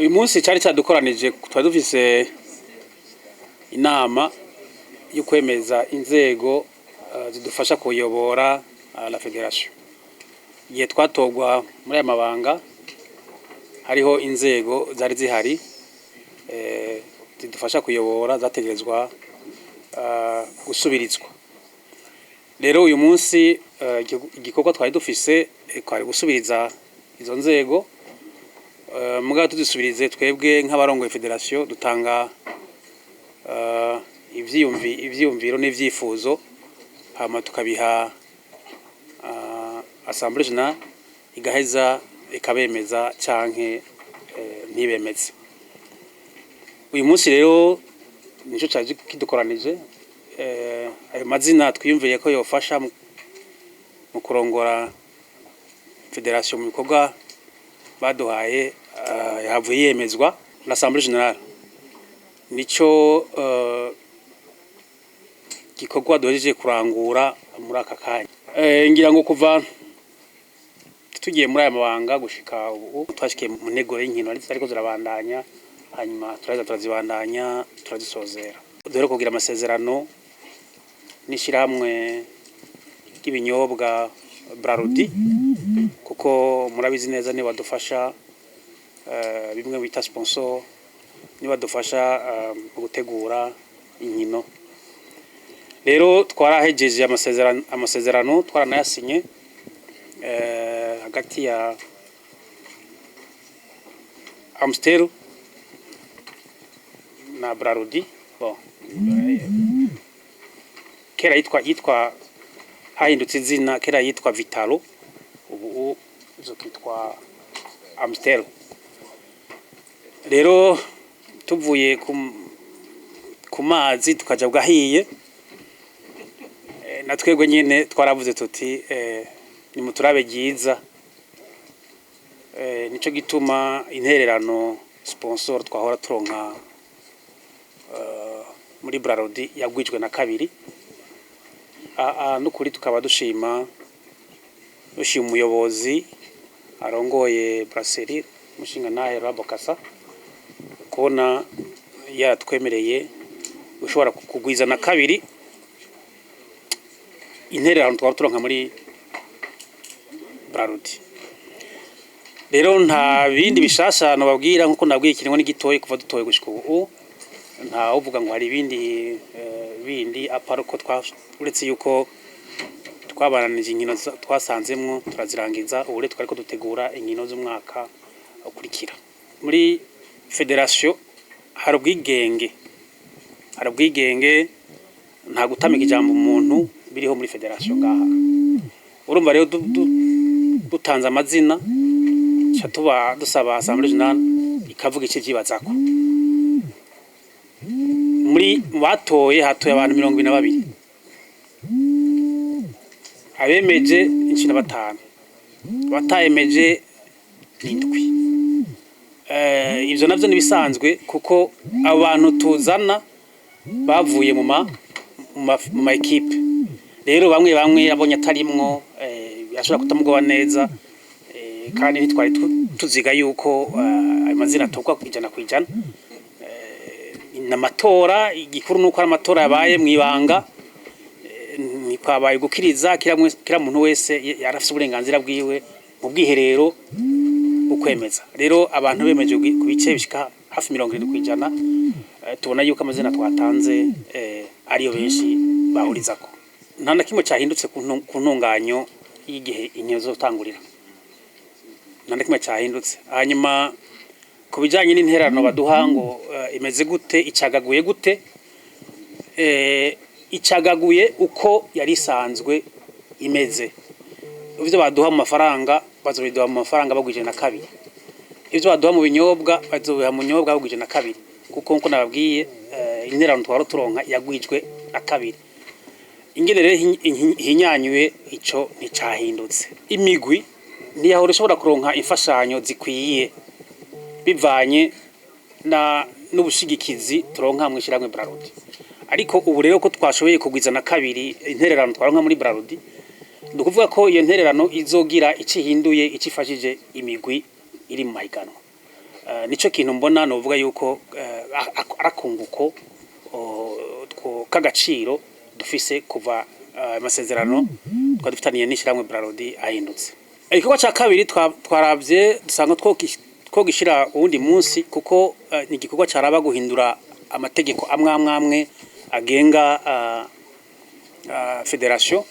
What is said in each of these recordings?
uyu munsi cyari cyadukoranije twari dufise inama yo kwemeza inzego zidufasha kuyobora la federation. Igihe twatogwa muri aya mabanga hariho inzego zari zihari zidufasha kuyobora zategerezwa gusubirizwa. Rero uyu munsi igikorwa twari dufise kwari gusubiriza izo nzego mugabo tudusubirize twebwe nk'abarongoye federation dutanga ivyiyumviro n'ivyifuzo hama tukabiha Assemblée Générale igaheza ikabemeza canke ntibemeze. Uyu munsi rero nico cyaje kidukoranije ayo mazina twiyumviye ko yofasha mu kurongora federation mu bikorwa baduhaye yavuye yemezwa l'Assemblée Générale. Nico gikorwa duhejeje kurangura muri aka kanya. Ngira ngo kuva tugiye muri aya mabanga gushika ubu twashikiye mu ntego y'inkino ariko zirabandanya hanyuma turazibandanya turazisozera. Dore kugira amasezerano n'ishirahamwe ry'ibinyobwa Brarudi kuko murabizi neza ni badufasha bimwe bita sponsor ni badufasha gutegura inkino. Rero twarahejeje amasezerano twaranayasinye hagati ya Amstel na Brarudi. Bon, kera yitwa hahindutse izina, kera yitwa Vitalo, ubu zokitwa Amstel. Rero tuvuye ku mazi tukaja bwahiye na twebwe nyene twaravuze tuti ni muturabe giza nico gituma intererano sponsor twahora turonka muri Brarudi yagwijwe na kabiri. Nukuri tukaba dushima umuyobozi arongoye Brasserie mushinga nahe Rabokasa kona yaratwemereye ushobora kugwiza na kabiri intererano twaba turonka muri Brarudi. Rero nta bindi bishashano babwira nkuko nabwiye kiringo n'igitoyi kuva dutoye gushika ubu nta uvuga ngo hari bindi aparuko uretse yuko twabananije inkino twasanzemwo turazirangiza ubu rero twariko dutegura inkino z'umwaka ukurikira. Muri federation hari ubwigenge nta gutamika ijambo umuntu biriho muri federation ngaha. Urumva rero dutanze amazina cha tuba dusaba Assemblée Générale ikavuga iki byibazako. Muri batoye hatoye abantu 22 abemeje 5 batayemeje 7. Ivyo navyo nibisanzwe kuko abantu tuzana bavuye mu ma equipe. Rero bamwe abonye atarimwo yashobora kutamugoba neza kandi ntitwari tuziga yuko amazina atokwa kwijana kwijana. N'amatora igikuru nuko ari amatora yabaye mwibanga ni kwabaye gukiriza kira muntu wese yarafise uburenganzira bwiwe mu bwiherero ukwemeza. Rero abantu bemeje ku bice bishika hafi 70% tubona yuko amazina twatanze ariyo benshi bahurizako. Nta na kimwe cyahindutse ku ntunganyo y'igihe inkino zotangurira. Nta na kimwe cyahindutse. Hanyuma kubijanye n'intererano baduha ngo imeze gute icagaguye gute icagaguye uko yari isanzwe imeze. Ivyo baduha mu mafaranga bazobiduha mu mafaranga bagwije na kabiri. Ivyo baduha mu binyobwa bazobiha mu binyobwa bagwije na kabiri kuko nko nababwiye intererano twaro turonka yagwijwe na kabiri. Ingene rero hinyanyuye ico nticahindutse. Imigwi niyaho ushobora kuronka imfashanyo zikwiye bivanye n'ubushigikizi turonka mu ishiramwe Brarudi. Ariko ubu rero ko twashoboye kugwiza na kabiri intererano twaronka muri Brarudi Ndukuvuga ko iyo ntererano izogira ici hinduye icifashije imigwi iri mu mahiganwa. nico kintu mbona novuga yuko arakunguko kagaciro dufise kuva amasezerano twadufitaniye n'ishiramwe Bralodi ahindutse. Igikorwa ca kabiri twaravye dusanga twogishira uwundi munsi kuko ni igikorwa caraba guhindura amategeko amwe agenga federation.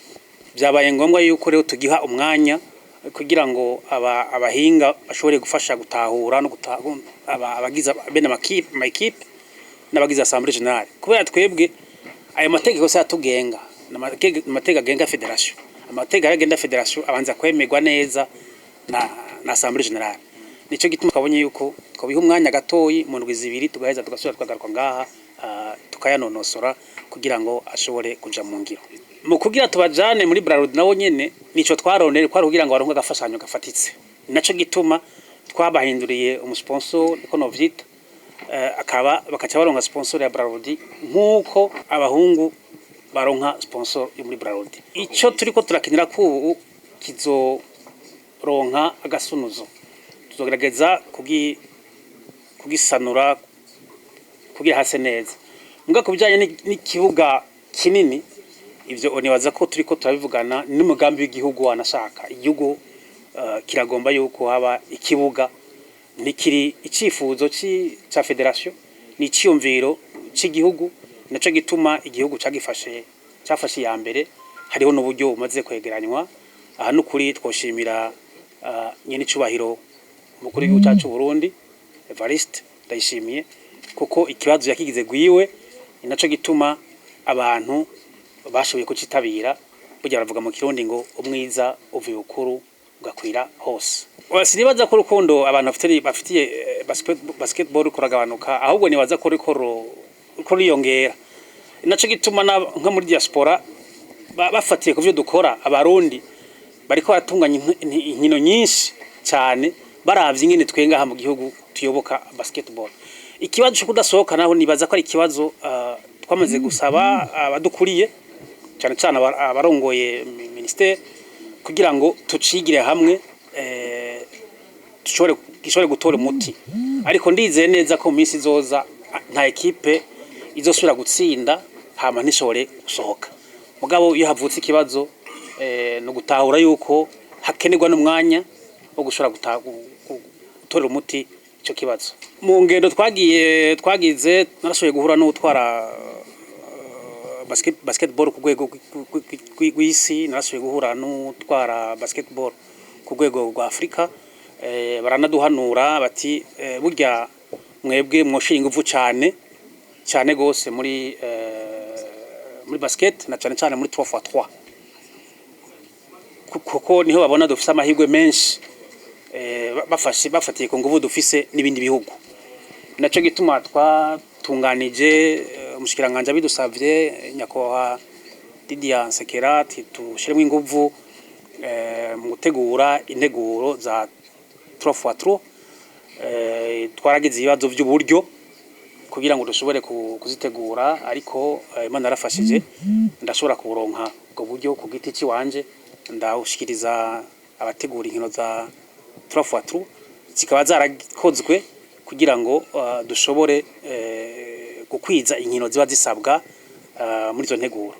Byabaye ngombwa yuko rero tugiha umwanya kugira ngo abahinga bashobore gufasha gutahura no abagiza bene amakipe n'abagiza assemblée générale, kubera twebwe ayo mategeko se atugenga amategeko agenga federation. Amategeko agenda federation abanza kwemerwa neza na assemblée générale. Nico gituma twabonye yuko twabiha umwanya gatoyi mu ndwi zibiri tugaheza tugasubira twagaruka ngaha tukayanonosora kugira ngo ashobore kuja mu ngiro. Mu kugira tubajane muri Bralodi nawo nyene nico twaronere kwa kugira ngo baronke agafashanyo gafatitse. Naco gituma twabahinduriye umusponsor niko novyita, akaba bakaca baronka sponsor ya Bralodi nkuko abahungu baronka sponsor yo muri Bralodi. Ico turiko turakinira ku kizoronka agasunuzo, tuzogerageza kugisanura kugira hase neza. Mbwa kubijanye n'ikibuga kinini, ivyo nibaza ko turiko turabivugana n'umugambi w'igihugu wanashaka. Igihugu kiragomba yuko haba ikibuga nikiri icifuzo ca federation, ni ciyumviro c'igihugu, naco gituma igihugu cafashe ya mbere. Hariho n'uburyo bumaze kwegeranywa. Aha n'ukuri twoshimira nyene icubahiro umukuru w'igihugu cyacu Burundi Evariste Ndayishimiye, kuko ikibazo yakigize gwiwe, naco gituma abantu bashoboye kucitabira. Burya baravuga mu Kirundi ngo umwiza uvuye ukuru ugakwira hose. Sinibaza ko rukundo abantu bafitiye basketball kuragabanuka, ahubwo nibaza ko riko riyongera. Naco gituma nka muri diaspora bafatiye kuvyo dukora, abarundi bariko baratunganya inkino nyinshi cyane baravye ingene twenga mu gihugu tuyoboka basketball. Ikibazo cyo kudasohoka naho nibaza ko ari ikibazo twamaze gusaba abadukuriye cyane cyane abarongoye ministere kugira ngo tucigire hamwe gishobore gutora umuti. Ariko ndizeye neza ko mu minsi izoza nta ekipe izosubira gutsinda hama ntishobore gusohoka. Mugabo iyo havutse ikibazo no gutahura yuko hakenerwa n'umwanya wo gushobora gutora umuti ico kibazo. Mu ngendo twagize narashoboye guhura n'utwara basketball ku rwego rw'isi, narashoboye guhura n'utwara basketball ku rwego rwa Afrika. Baranaduhanura bati burya mwebwe mwoshira ingufu cyane gose muri basket na cyane muri 3x3, kuko niho babona dufise amahirwe menshi bafatiye ku nguvu dufise n'ibindi bihugu. Naco gituma twatunganije umushikiranganje bidusavye nyakwa Didier Nsekera tushiremo inguvu mu gutegura integuro za 3x3. Twaragize ibibazo by'uburyo kugira ngo dushobore kuzitegura, ariko Imana yarafashije ndashobora kuronka ubwo buryo ku giti ci wanje, ndawushikiriza abategura inkino za 3x3 zikaba zarakozwe kugira ngo dushobore gukwiza inkino ziba zisabwa muri zo nteguro.